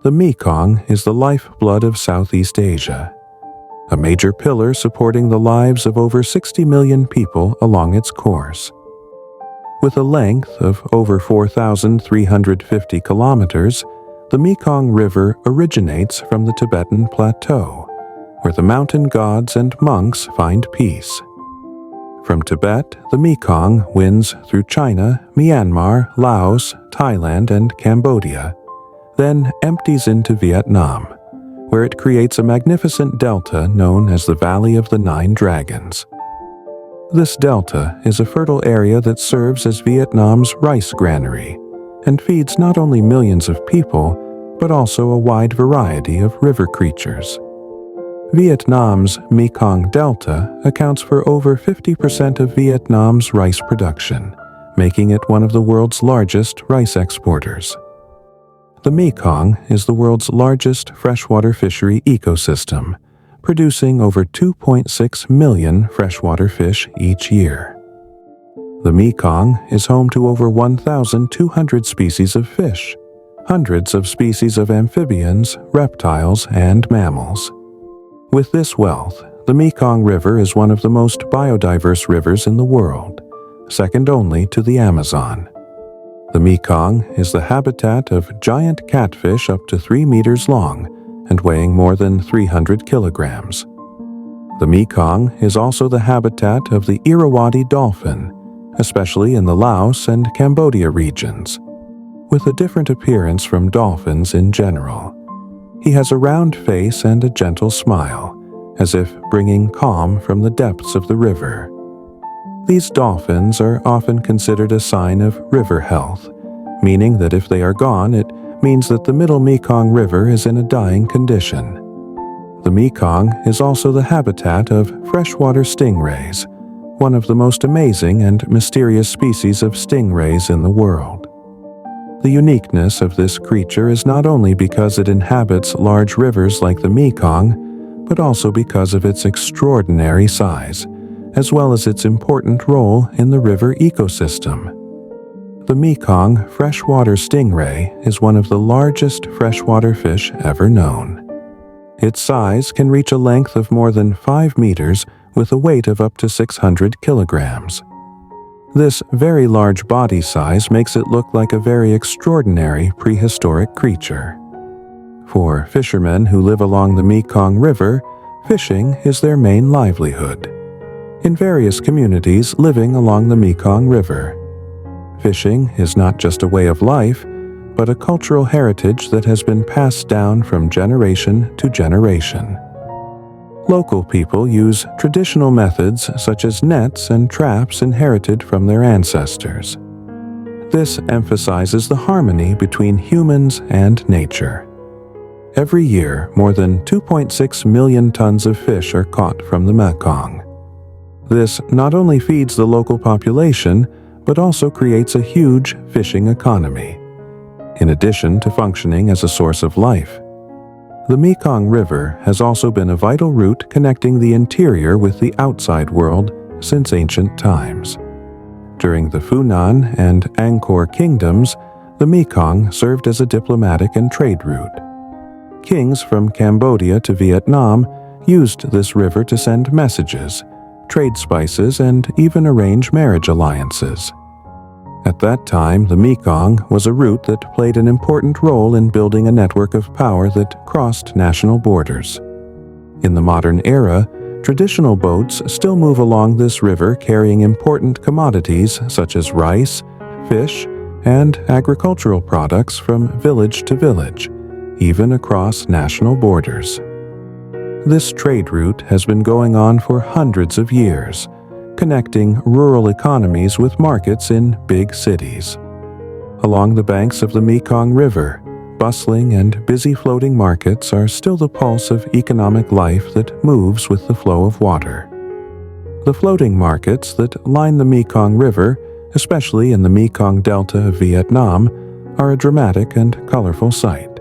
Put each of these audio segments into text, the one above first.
the Mekong is the lifeblood of Southeast Asia, a major pillar supporting the lives of over 60 million people along its course. With a length of over 4,350 kilometers, the Mekong River originates from the Tibetan Plateau, where the mountain gods and monks find peace. From Tibet, the Mekong winds through China, Myanmar, Laos, Thailand, and Cambodia, then empties into Vietnam, where it creates a magnificent delta known as the Valley of the Nine Dragons. This delta is a fertile area that serves as Vietnam's rice granary and feeds not only millions of people, but also a wide variety of river creatures. Vietnam's Mekong Delta accounts for over 50% of Vietnam's rice production, making it one of the world's largest rice exporters. The Mekong is the world's largest freshwater fishery ecosystem, producing over 2.6 million freshwater fish each year. The Mekong is home to over 1,200 species of fish, hundreds of species of amphibians, reptiles, and mammals. With this wealth, the Mekong River is one of the most biodiverse rivers in the world, second only to the Amazon. The Mekong is the habitat of giant catfish up to 3 meters long and weighing more than 300 kilograms. The Mekong is also the habitat of the Irrawaddy dolphin, especially in the Laos and Cambodia regions. With a different appearance from dolphins in general, he has a round face and a gentle smile, as if bringing calm from the depths of the river. These dolphins are often considered a sign of river health, meaning that if they are gone, it means that the Middle Mekong River is in a dying condition. The Mekong is also the habitat of freshwater stingrays, one of the most amazing and mysterious species of stingrays in the world. The uniqueness of this creature is not only because it inhabits large rivers like the Mekong, but also because of its extraordinary size, as well as its important role in the river ecosystem. The Mekong freshwater stingray is one of the largest freshwater fish ever known. Its size can reach a length of more than 5 meters with a weight of up to 600 kilograms. This very large body size makes it look like a very extraordinary prehistoric creature. For fishermen who live along the Mekong River, fishing is their main livelihood. In various communities living along the Mekong River, fishing is not just a way of life, but a cultural heritage that has been passed down from generation to generation. Local people use traditional methods such as nets and traps inherited from their ancestors. This emphasizes the harmony between humans and nature. Every year, more than 2.6 million tons of fish are caught from the Mekong. This not only feeds the local population, but also creates a huge fishing economy, in addition to functioning as a source of life. The Mekong River has also been a vital route connecting the interior with the outside world since ancient times. During the Funan and Angkor kingdoms, the Mekong served as a diplomatic and trade route. Kings from Cambodia to Vietnam used this river to send messages, trade spices, and even arrange marriage alliances. At that time, the Mekong was a route that played an important role in building a network of power that crossed national borders. In the modern era, traditional boats still move along this river carrying important commodities such as rice, fish, and agricultural products from village to village, even across national borders. This trade route has been going on for hundreds of years, connecting rural economies with markets in big cities. Along the banks of the Mekong River, bustling and busy floating markets are still the pulse of economic life that moves with the flow of water. The floating markets that line the Mekong River, especially in the Mekong Delta of Vietnam, are a dramatic and colorful sight.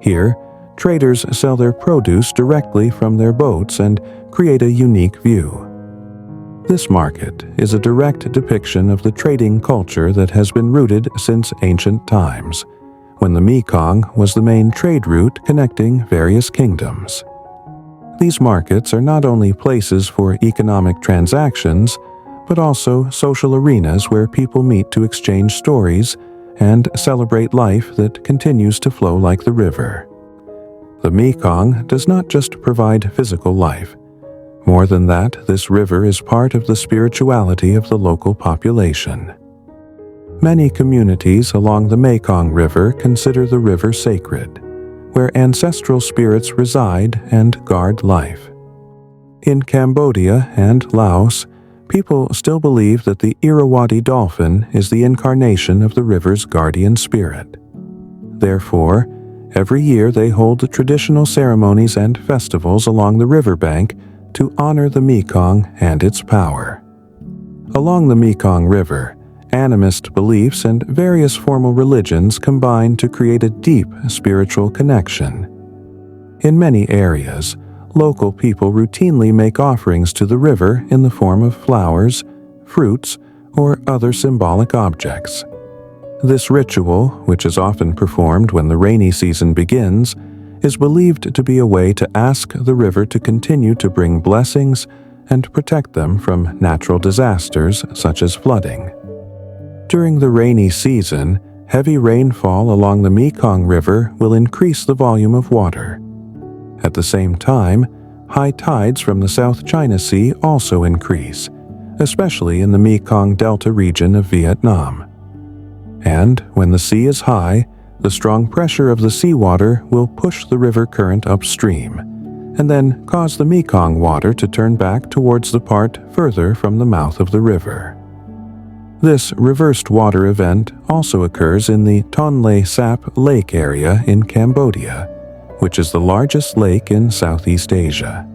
Here, traders sell their produce directly from their boats and create a unique view. This market is a direct depiction of the trading culture that has been rooted since ancient times, when the Mekong was the main trade route connecting various kingdoms. These markets are not only places for economic transactions, but also social arenas where people meet to exchange stories and celebrate life that continues to flow like the river. The Mekong does not just provide physical life. More than that, this river is part of the spirituality of the local population. Many communities along the Mekong River consider the river sacred, where ancestral spirits reside and guard life. In Cambodia and Laos, people still believe that the Irrawaddy dolphin is the incarnation of the river's guardian spirit. Therefore, every year they hold traditional ceremonies and festivals along the riverbank to honor the Mekong and its power. Along the Mekong River, animist beliefs and various formal religions combine to create a deep spiritual connection. In many areas, local people routinely make offerings to the river in the form of flowers, fruits, or other symbolic objects. This ritual, which is often performed when the rainy season begins, is believed to be a way to ask the river to continue to bring blessings and protect them from natural disasters such as flooding. During the rainy season, heavy rainfall along the Mekong River will increase the volume of water. At the same time, high tides from the South China Sea also increase, especially in the Mekong Delta region of Vietnam. And when the sea is high, the strong pressure of the seawater will push the river current upstream, and then cause the Mekong water to turn back towards the part further from the mouth of the river. This reversed water event also occurs in the Tonle Sap lake area in Cambodia, which is the largest lake in Southeast Asia.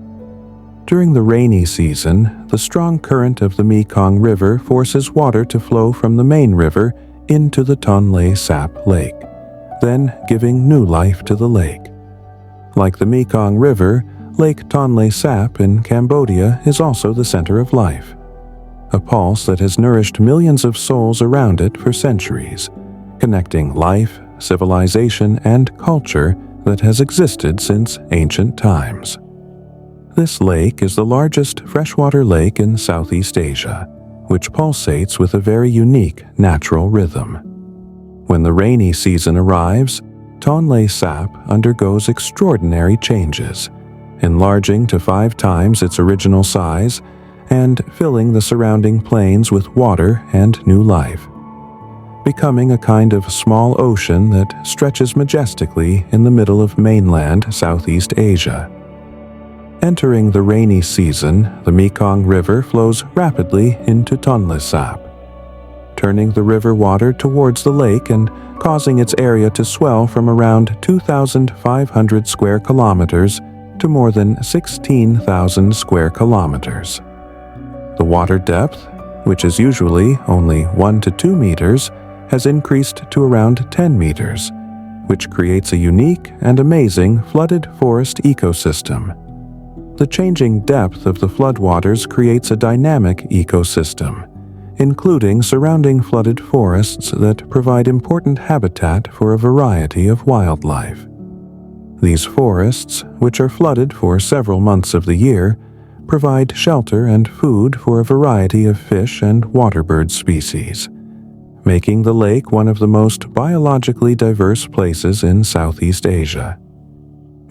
During the rainy season, the strong current of the Mekong River forces water to flow from the main river into the Tonle Sap lake, then giving new life to the lake. Like the Mekong River, Lake Tonle Sap in Cambodia is also the center of life, a pulse that has nourished millions of souls around it for centuries, connecting life, civilization, and culture that has existed since ancient times. This lake is the largest freshwater lake in Southeast Asia, which pulsates with a very unique natural rhythm. When the rainy season arrives, Tonle Sap undergoes extraordinary changes, enlarging to 5 times its original size and filling the surrounding plains with water and new life, becoming a kind of small ocean that stretches majestically in the middle of mainland Southeast Asia. Entering the rainy season, the Mekong River flows rapidly into Tonle Sap, turning the river water towards the lake and causing its area to swell from around 2,500 square kilometers to more than 16,000 square kilometers. The water depth, which is usually only 1 to 2 meters, has increased to around 10 meters, which creates a unique and amazing flooded forest ecosystem. The changing depth of the floodwaters creates a dynamic ecosystem, including surrounding flooded forests that provide important habitat for a variety of wildlife. These forests, which are flooded for several months of the year, provide shelter and food for a variety of fish and waterbird species, making the lake one of the most biologically diverse places in Southeast Asia.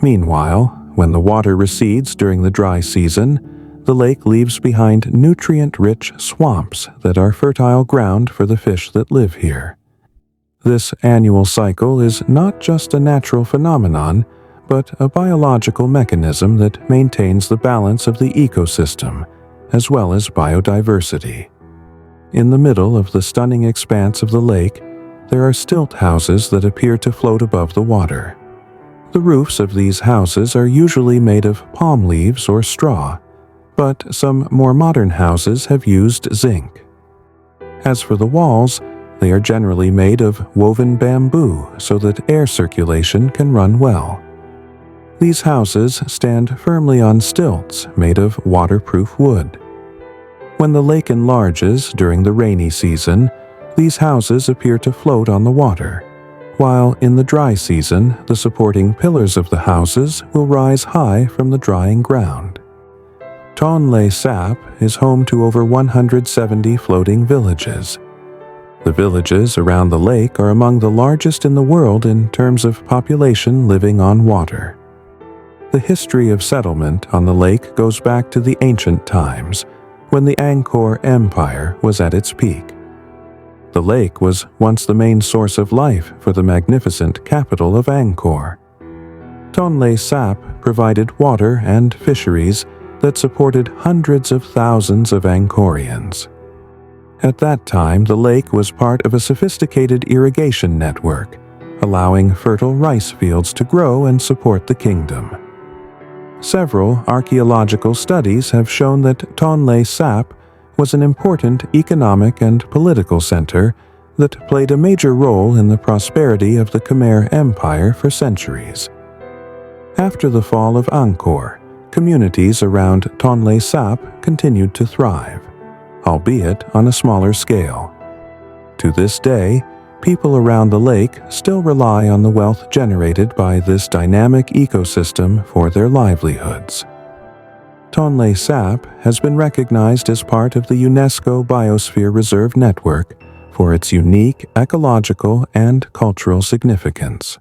Meanwhile, when the water recedes during the dry season, the lake leaves behind nutrient-rich swamps that are fertile ground for the fish that live here. This annual cycle is not just a natural phenomenon, but a biological mechanism that maintains the balance of the ecosystem, as well as biodiversity. In the middle of the stunning expanse of the lake, there are stilt houses that appear to float above the water. The roofs of these houses are usually made of palm leaves or straw, but some more modern houses have used zinc. As for the walls, they are generally made of woven bamboo so that air circulation can run well. These houses stand firmly on stilts made of waterproof wood. When the lake enlarges during the rainy season, these houses appear to float on the water, while in the dry season the supporting pillars of the houses will rise high from the drying ground. Tonle Sap is home to over 170 floating villages. The villages around the lake are among the largest in the world in terms of population living on water. The history of settlement on the lake goes back to the ancient times, when the Angkor Empire was at its peak. The lake was once the main source of life for the magnificent capital of Angkor. Tonle Sap provided water and fisheries that supported hundreds of thousands of Angkorians. At that time, the lake was part of a sophisticated irrigation network, allowing fertile rice fields to grow and support the kingdom. Several archaeological studies have shown that Tonle Sap was an important economic and political center that played a major role in the prosperity of the Khmer Empire for centuries. After the fall of Angkor, communities around Tonle Sap continued to thrive, albeit on a smaller scale. To this day, people around the lake still rely on the wealth generated by this dynamic ecosystem for their livelihoods. Tonle Sap has been recognized as part of the UNESCO Biosphere Reserve Network for its unique ecological and cultural significance.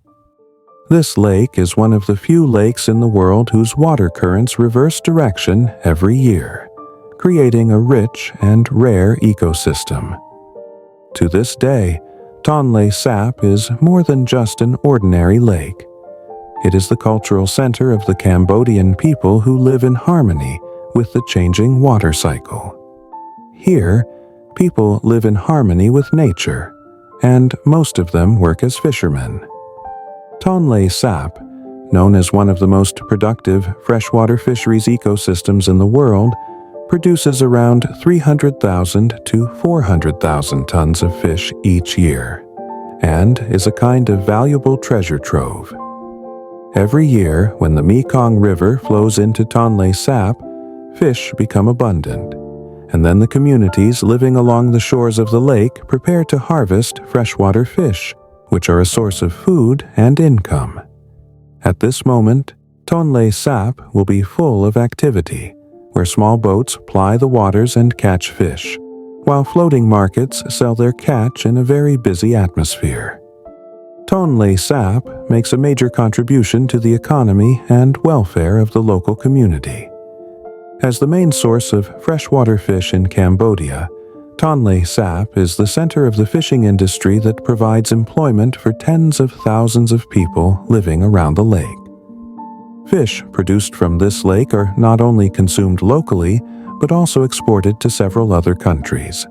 This lake is one of the few lakes in the world whose water currents reverse direction every year, creating a rich and rare ecosystem. To this day, Tonle Sap is more than just an ordinary lake. It is the cultural center of the Cambodian people who live in harmony with the changing water cycle. Here, people live in harmony with nature, and most of them work as fishermen. Tonle Sap, known as one of the most productive freshwater fisheries ecosystems in the world, produces around 300,000 to 400,000 tons of fish each year, and is a kind of valuable treasure trove. Every year, when the Mekong River flows into Tonle Sap, fish become abundant, and then the communities living along the shores of the lake prepare to harvest freshwater fish, which are a source of food and income. At this moment, Tonle Sap will be full of activity, where small boats ply the waters and catch fish, while floating markets sell their catch in a very busy atmosphere. Tonle Sap makes a major contribution to the economy and welfare of the local community. As the main source of freshwater fish in Cambodia, Tonle Sap is the center of the fishing industry that provides employment for tens of thousands of people living around the lake. Fish produced from this lake are not only consumed locally, but also exported to several other countries.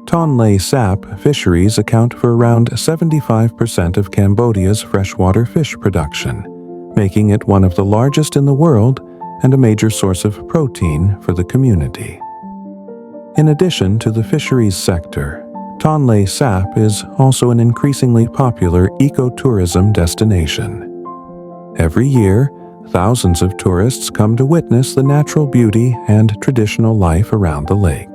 Tonle Sap fisheries account for around 75% of Cambodia's freshwater fish production, making it one of the largest in the world and a major source of protein for the community. In addition to the fisheries sector, Tonle Sap is also an increasingly popular ecotourism destination. Every year, thousands of tourists come to witness the natural beauty and traditional life around the lake.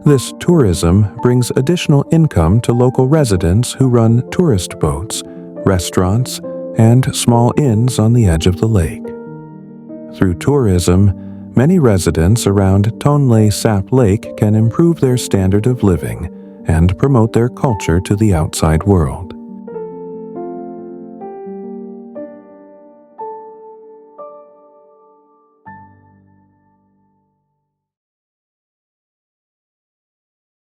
This tourism brings additional income to local residents who run tourist boats, restaurants, and small inns on the edge of the lake. Through tourism, many residents around Tonle Sap Lake can improve their standard of living and promote their culture to the outside world.